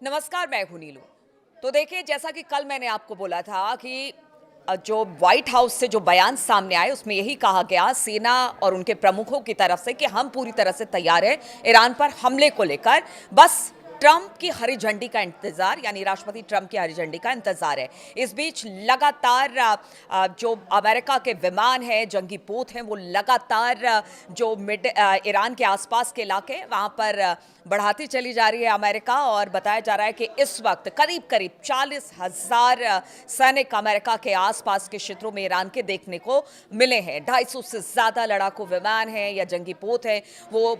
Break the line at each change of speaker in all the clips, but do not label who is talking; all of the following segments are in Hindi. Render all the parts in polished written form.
नमस्कार, मैं हूं नीलू। तो देखिए, जैसा कि कल मैंने आपको बोला था कि जो व्हाइट हाउस से जो बयान सामने आए उसमें यही कहा गया सेना और उनके प्रमुखों की तरफ से कि हम पूरी तरह से तैयार हैं ईरान पर हमले को लेकर। बस ट्रंप की हरी झंडी का इंतजार, यानी राष्ट्रपति ट्रंप की हरी झंडी का इंतजार है। इस बीच लगातार जो अमेरिका के विमान हैं, जंगी पोत हैं, वो लगातार जो ईरान के आसपास के इलाके वहां पर बढ़ाती चली जा रही है अमेरिका। और बताया जा रहा है कि इस वक्त करीब करीब 40,000 सैनिक अमेरिका के आसपास के क्षेत्रों में ईरान के देखने को मिले हैं। 250 से ज्यादा लड़ाकू विमान हैं या जंगी पोत हैं, वो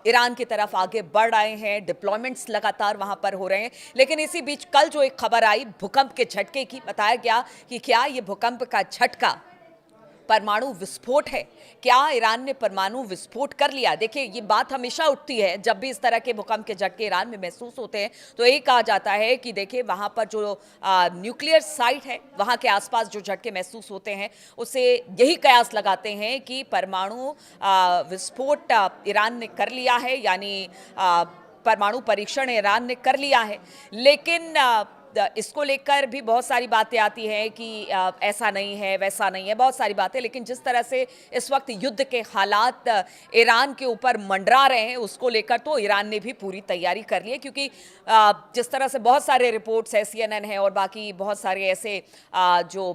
ईरान की तरफ आगे बढ़ रहे हैं। डिप्लॉयमेंट्स लगातार वहां पर हो रहे हैं। लेकिन इसी बीच कल जो एक खबर आई भूकंप के झटके की, बताया गया कि क्या ये भूकंप का झटका परमाणु विस्फोट है। क्या ईरान ने परमाणु विस्फोट कर लिया? देखिए, ये बात हमेशा उठती है जब भी इस तरह के भूकंप के झटके ईरान में महसूस होते हैं, तो यही कहा जाता है कि देखिए वहां पर जो न्यूक्लियर साइट है, वहां के आसपास जो झटके महसूस होते हैं, उससे यही कयास लगाते हैं कि परमाणु विस्फोट ईरान ने कर लिया है, यानी परमाणु परीक्षण ईरान ने कर लिया है। लेकिन इसको लेकर भी बहुत सारी बातें आती हैं कि ऐसा नहीं है, वैसा नहीं है, बहुत सारी बातें। लेकिन जिस तरह से इस वक्त युद्ध के हालात ईरान के ऊपर मंडरा रहे हैं, उसको लेकर तो ईरान ने भी पूरी तैयारी कर ली है। क्योंकि जिस तरह से बहुत सारे रिपोर्ट्स है, CNN है और बाकी बहुत सारे ऐसे जो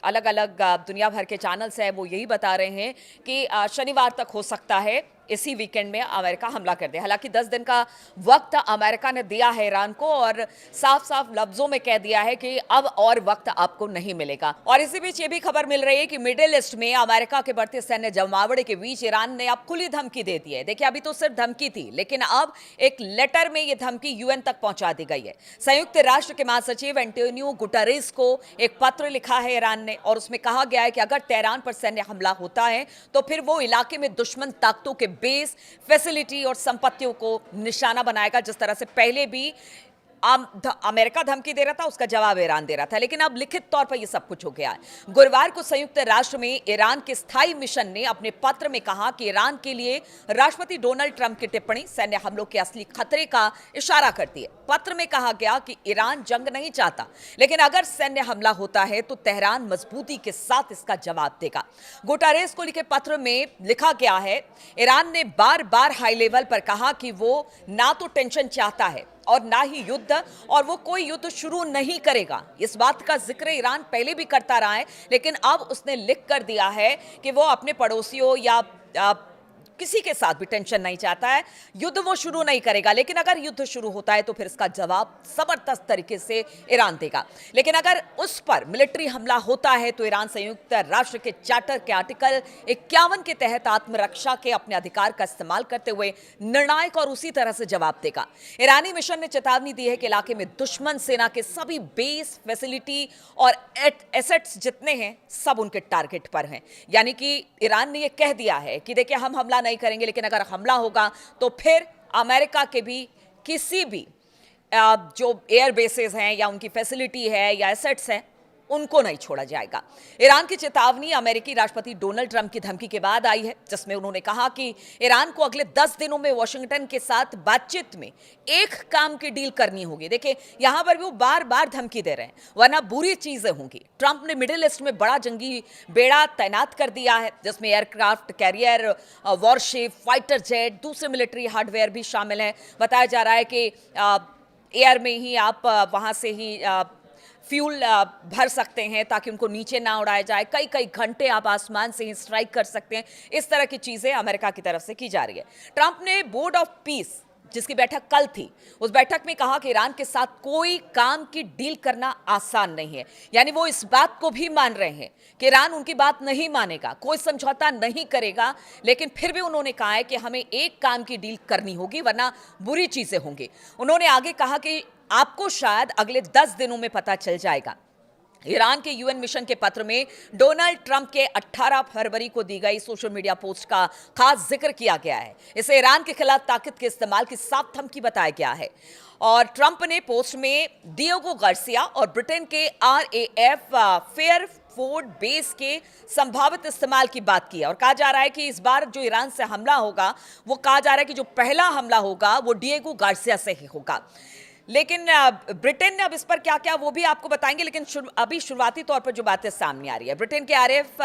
अलग अलग दुनिया भर के चैनल्स हैं, वो यही बता रहे हैं कि शनिवार तक हो सकता है इसी वीकेंड में अमेरिका हमला कर दे। हालांकि 10 दिन का वक्त अमेरिका ने दिया है ईरान को और साफ साफ लफ्जों में कह दिया है कि अब और वक्त आपको नहीं मिलेगा। और इसी बीच ये भी खबर मिल रही है कि मिडिल ईस्ट में अमेरिका के बढ़ते सैन्य जमावड़े के बीच ईरान ने अब खुली धमकी दे दी है। देखिए, अभी तो सिर्फ धमकी थी, लेकिन अब एक लेटर में ये धमकी UN तक पहुंचा दी गई है। संयुक्त राष्ट्र के महासचिव एंटोनियो गुटेरेस को एक पत्र लिखा है ईरान ने और उसमें कहा गया है कि अगर तेहरान पर सैन्य हमला होता है तो फिर वो इलाके में दुश्मन ताकतों के बेस, फैसिलिटी और संपत्तियों को निशाना बनाएगा। जिस तरह से पहले भी अमेरिका धमकी दे रहा था, उसका जवाब ईरान दे रहा था, लेकिन अब लिखित तौर पर यह सब कुछ हो गया है। गुरुवार को संयुक्त राष्ट्र में ईरान के स्थायी मिशन ने अपने पत्र में कहा कि ईरान के लिए राष्ट्रपति डोनाल्ड ट्रंप की टिप्पणी सैन्य हमलों के असली खतरे का इशारा करती है। पत्र में कहा गया कि ईरान जंग नहीं चाहता, लेकिन अगर सैन्य हमला होता है तो तेहरान मजबूती के साथ इसका जवाब देगा। गुटेरेस को लिखे पत्र में लिखा गया है, ईरान ने बार बार हाई लेवल पर कहा कि वो ना तो टेंशन चाहता है और ना ही युद्ध, और वो कोई युद्ध शुरू नहीं करेगा। इस बात का जिक्र ईरान पहले भी करता रहा है, लेकिन अब उसने लिख कर दिया है कि वो अपने पड़ोसियों या किसी के साथ भी टेंशन नहीं चाहता है, युद्ध वो शुरू नहीं करेगा। लेकिन अगर युद्ध शुरू होता है तो फिर इसका जवाब जबरदस्त तरीके से ईरान देगा। लेकिन अगर उस पर मिलिट्री हमला होता है तो ईरान संयुक्त राष्ट्र के चार्टर के आर्टिकल 51 के तहत आत्मरक्षा के अपने अधिकार का इस्तेमाल करते हुए निर्णायक और उसी तरह से जवाब देगा। ईरानी मिशन ने चेतावनी दी है कि इलाके में दुश्मन सेना के सभी बेस, फैसिलिटी और एसेट्स जितने हैं सब उनके टारगेट पर हैं। यानी कि ईरान ने यह कह दिया है कि देखिए, हम हमला नहीं करेंगे, लेकिन अगर हमला होगा तो फिर अमेरिका के भी किसी भी जो एयर बेसेस हैं या उनकी फैसिलिटी है या एसेट्स हैं, उनको नहीं छोड़ा जाएगा। ईरान की चेतावनी अमेरिकी राष्ट्रपति डोनाल्ड ट्रंप की धमकी के बाद आई है, जिसमें उन्होंने कहा कि ईरान को अगले 10 दिनों में वॉशिंगटन के साथ बातचीत में एक काम की डील करनी होगी। देखिए, यहां पर भी वो बार बार धमकी दे रहे हैं, वरना बुरी चीजें होंगी। ट्रंप ने मिडिल ईस्ट में बड़ा जंगी बेड़ा तैनात कर दिया है, जिसमें aircraft carrier, worship, fighter jet, दूसरे मिलिट्री हार्डवेयर भी शामिल है। बताया जा रहा है कि एयर में ही आप वहां से ही फ्यूल भर सकते हैं ताकि उनको नीचे ना उड़ाया जाए। कई कई घंटे आप आसमान से ही स्ट्राइक कर सकते हैं। इस तरह की चीजें अमेरिका की तरफ से की जा रही है। ट्रंप ने बोर्ड ऑफ पीस, जिसकी बैठक कल थी, उस बैठक में कहा कि ईरान के साथ कोई काम की डील करना आसान नहीं है। यानी वो इस बात को भी मान रहे हैं कि ईरान उनकी बात नहीं मानेगा, कोई समझौता नहीं करेगा। लेकिन फिर भी उन्होंने कहा है कि हमें एक काम की डील करनी होगी, वरना बुरी चीजें होंगी। उन्होंने आगे कहा कि आपको शायद अगले 10 दिनों में पता चल जाएगा। ईरान के UN मिशन के पत्र में डोनाल्ड ट्रंप के 18 फरवरी को दी गई सोशल मीडिया पोस्ट का खास जिक्र किया गया है। इसे ईरान के खिलाफ ताकत के इस्तेमाल की साफ धमकी बताया गया है। और ट्रंप ने पोस्ट में डिएगो गार्सिया और ब्रिटेन के RAF फेयर फोर्ड बेस के संभावित इस्तेमाल की बात की है। और कहा जा रहा है कि इस बार जो ईरान से हमला होगा, वो कहा जा रहा है कि जो पहला हमला होगा वो डिएगो गार्सिया से ही होगा। लेकिन ब्रिटेन ने अब इस पर क्या क्या वो भी आपको बताएंगे, लेकिन अभी शुरुआती तौर पर जो बातें सामने आ रही है, ब्रिटेन के आरएफ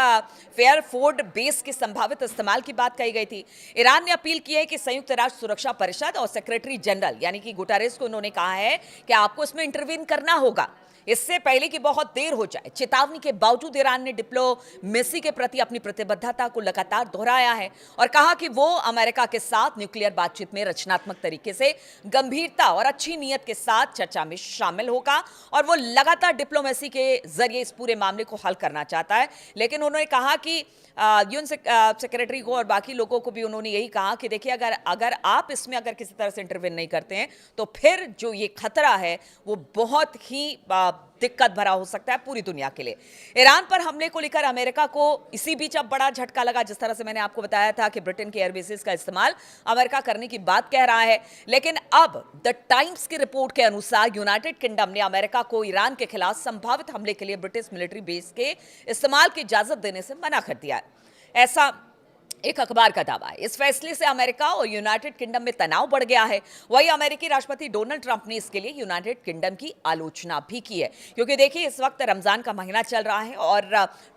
फेयरफोर्ड बेस के संभावित इस्तेमाल की बात कही गई थी। ईरान ने अपील की है कि संयुक्त राष्ट्र सुरक्षा परिषद और सेक्रेटरी जनरल यानी कि गुटेरेस को उन्होंने कहा है कि आपको इसमें इंटरवीन करना होगा इससे पहले कि बहुत देर हो जाए। चेतावनी के बावजूद ईरान ने डिप्लोमेसी के प्रति अपनी प्रतिबद्धता को लगातार दोहराया है और कहा कि वो अमेरिका के साथ न्यूक्लियर बातचीत में रचनात्मक तरीके से गंभीरता और अच्छी नीयत के साथ चर्चा में शामिल होगा और वो लगातार डिप्लोमेसी के जरिए इस पूरे मामले को हल करना चाहता है। लेकिन उन्होंने कहा कि यूएन सेक्रेटरी को और बाकी लोगों को भी उन्होंने यही कहा कि देखिए अगर आप इसमें अगर किसी तरह से इंटरवेन नहीं करते हैं तो फिर जो ये खतरा है वो बहुत ही दिक्कत भरा हो सकता है पूरी दुनिया के लिए। ईरान पर हमले को लेकर अमेरिका को इसी बीच अब बड़ा झटका लगा। जिस तरह से मैंने आपको बताया था कि ब्रिटेन के एयरबेसेस का इस्तेमाल अमेरिका करने की बात कह रहा है, लेकिन अब द टाइम्स की रिपोर्ट के अनुसार यूनाइटेड किंगडम ने अमेरिका को ईरान के खिलाफ संभावित हमले के लिए ब्रिटिश मिलिट्री बेस के इस्तेमाल की इजाजत देने से मना कर दिया है। ऐसा एक अखबार का दावा है। इस फैसले से अमेरिका और यूनाइटेड किंगडम में तनाव बढ़ गया है। वहीं अमेरिकी राष्ट्रपति डोनाल्ड ट्रंप ने इसके लिए यूनाइटेड किंगडम की आलोचना भी की है, क्योंकि देखिए इस वक्त रमजान का महीना चल रहा है और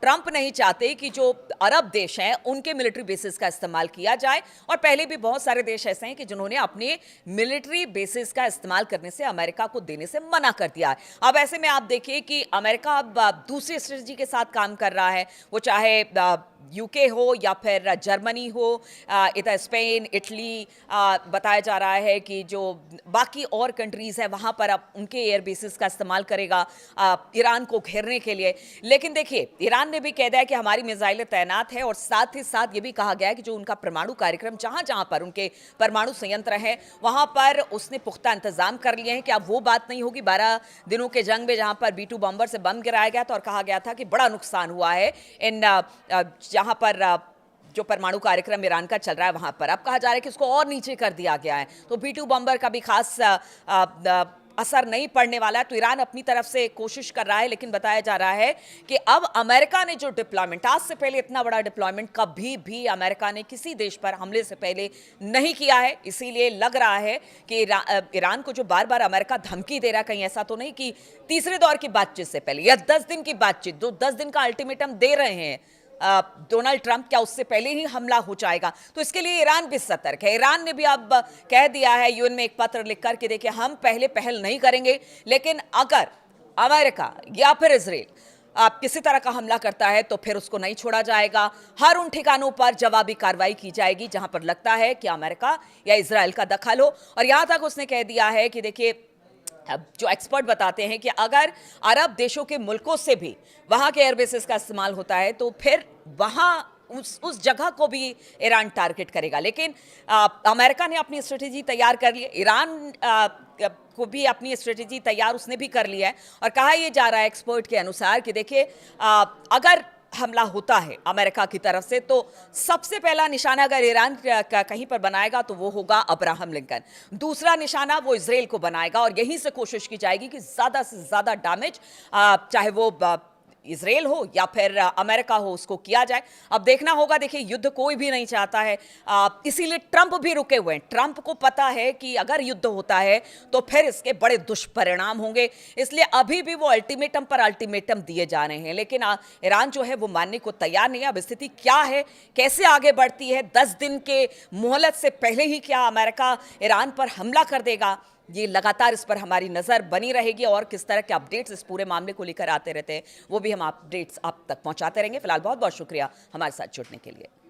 ट्रंप नहीं चाहते कि जो अरब देश हैं उनके मिलिट्री बेसिस का इस्तेमाल किया जाए। और पहले भी बहुत सारे देश ऐसे हैं कि जिन्होंने अपने मिलिट्री बेसिस का इस्तेमाल करने से अमेरिका को देने से मना कर दिया है। अब ऐसे में आप देखिए कि अमेरिका अब दूसरी स्ट्रेटजी के साथ काम कर रहा है, वो चाहे यूके हो या फिर जर्मनी हो, इधर स्पेन, इटली, बताया जा रहा है कि जो बाकी और कंट्रीज़ हैं वहाँ पर अब उनके एयर बेसिस का इस्तेमाल करेगा ईरान को घेरने के लिए। लेकिन देखिए ईरान ने भी कह दिया है कि हमारी मिसाइलें तैनात है और साथ ही साथ ये भी कहा गया है कि जो उनका परमाणु कार्यक्रम जहाँ जहाँ पर उनके परमाणु संयंत्र हैं वहाँ पर उसने पुख्ता इंतजाम कर लिए हैं कि अब वो बात नहीं होगी 12 दिनों के जंग में जहाँ पर B-2 बॉम्बर से बम गिराया गया था और कहा गया था कि बड़ा नुकसान हुआ है इन जहां पर जो परमाणु कार्यक्रम ईरान का चल रहा है वहां पर। अब कहा जा रहा है कि उसको और नीचे कर दिया गया है, तो B-2 बॉम्बर का भी खास असर नहीं पड़ने वाला है। तो ईरान अपनी तरफ से कोशिश कर रहा है, लेकिन बताया जा रहा है कि अब अमेरिका ने जो डिप्लॉयमेंट, आज से पहले इतना बड़ा डिप्लॉयमेंट कभी भी अमेरिका ने किसी देश पर हमले से पहले नहीं किया है। इसीलिए लग रहा है कि ईरान को जो बार बार अमेरिका धमकी दे रहा है, कहीं ऐसा तो नहीं कि तीसरे दौर की बातचीत से पहले या 10 दिन की बातचीत, जो 10 दिन का अल्टीमेटम दे रहे हैं डोनाल्ड ट्रंप, क्या उससे पहले ही हमला हो जाएगा। तो इसके लिए ईरान भी सतर्क है। ईरान ने भी अब कह दिया है यूएन में एक पत्र लिखकर कि देखिए हम पहले पहल नहीं करेंगे, लेकिन अगर अमेरिका या फिर इजराइल किसी तरह का हमला करता है तो फिर उसको नहीं छोड़ा जाएगा। हर उन ठिकानों पर जवाबी कार्रवाई की जाएगी जहां पर लगता है कि अमेरिका या इजराइल का दखल हो। और यहां तक उसने कह दिया है कि देखिए जो एक्सपर्ट बताते हैं कि अगर अरब देशों के मुल्कों से भी वहां के एयरबेसेस का इस्तेमाल होता है तो फिर वहां उस जगह को भी ईरान टारगेट करेगा। लेकिन अमेरिका ने अपनी स्ट्रेटेजी तैयार कर ली है, ईरान को भी अपनी स्ट्रेटेजी तैयार उसने भी कर लिया है। और कहा यह जा रहा है एक्सपर्ट के अनुसार कि देखिए अगर हमला होता है अमेरिका की तरफ से तो सबसे पहला निशाना अगर ईरान का कहीं पर बनाएगा तो वो होगा अब्राहम लिंकन। दूसरा निशाना वो इजराइल को बनाएगा और यहीं से कोशिश की जाएगी कि ज़्यादा से ज़्यादा डैमेज चाहे वो इजराइल हो या फिर अमेरिका हो उसको किया जाए। अब देखना होगा, देखिए युद्ध कोई भी नहीं चाहता है, इसीलिए ट्रंप भी रुके हुए हैं। ट्रंप को पता है कि अगर युद्ध होता है तो फिर इसके बड़े दुष्परिणाम होंगे, इसलिए अभी भी वो अल्टीमेटम पर अल्टीमेटम दिए जा रहे हैं। लेकिन ईरान जो है वो मानने को तैयार नहीं है। अब स्थिति क्या है, कैसे आगे बढ़ती है, 10 दिन के मोहलत से पहले ही क्या अमेरिका ईरान पर हमला कर देगा, ये लगातार इस पर हमारी नज़र बनी रहेगी। और किस तरह के अपडेट्स इस पूरे मामले को लेकर आते रहते हैं वो भी हम अपडेट्स आप तक पहुंचाते रहेंगे। फिलहाल बहुत बहुत शुक्रिया हमारे साथ जुड़ने के लिए।